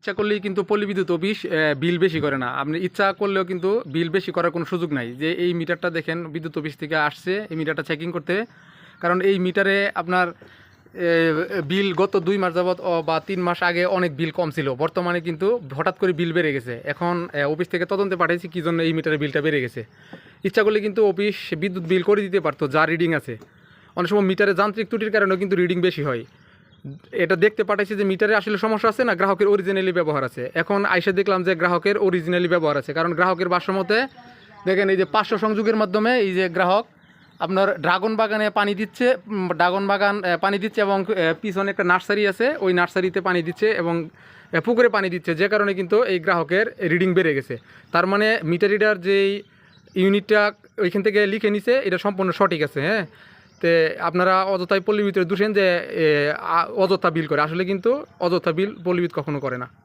ইচ্ছা করলেই কিন্তু পল্লী বিদ্যুৎ অফিস বিল বেশি করে না। আপনি ইচ্ছা করলেও কিন্তু বিল বেশি করার কোনো সুযোগ নাই। যে এই মিটারটা দেখেন বিদ্যুৎ অফিস থেকে আসছে এই মিটারটা চেকিং করতে, কারণ এই মিটারে আপনার বিল গত 2 মাস যাবৎ বা 3 মাস আগে অনেক বিল কম ছিল, বর্তমানে কিন্তু হঠাৎ করে বিল বেড়ে গেছে। এখন অফিস থেকে তদন্তে পাঠিয়েছি কী জন্য এই মিটারের বিলটা বেড়ে গেছে। ইচ্ছা করলে কিন্তু অফিস বিদ্যুৎ বিল করে দিতে পারতো যা রিডিং আছে। অনেক সময় মিটারে যান্ত্রিক ত্রুটির কারণেও কিন্তু রিডিং বেশি হয়। এটা দেখতে পাঠাইছে যে মিটারে আসলে সমস্যা আছে না গ্রাহকের অরিজিনালি ব্যবহার আছে। এখন আইসা দেখলাম যে গ্রাহকের অরিজিনালি ব্যবহার আছে, কারণ গ্রাহকের ভাষ্যমতে দেখেন এই যে 500 সংযোগের মাধ্যমে এই যে গ্রাহক আপনার ড্রাগন বাগানে পানি দিচ্ছে, ড্রাগন বাগান পানি দিচ্ছে এবং পিছনে একটা নার্সারি আছে, ওই নার্সারিতে পানি দিচ্ছে এবং পুকুরে পানি দিচ্ছে, যে কারণে কিন্তু এই গ্রাহকের রিডিং বেড়ে গেছে। তার মানে মিটার রিডার যেই ইউনিটটা ওইখান থেকে লিখে নিছে এটা সম্পূর্ণ সঠিক আছে। হ্যাঁ, তে আপনারা অযথাই পল্লী বিদ্যুৎ দোষেন যে অযথা বিল করে, আসলে কিন্তু অযথা বিল পল্লী বিদ্যুৎ কখনো করে না।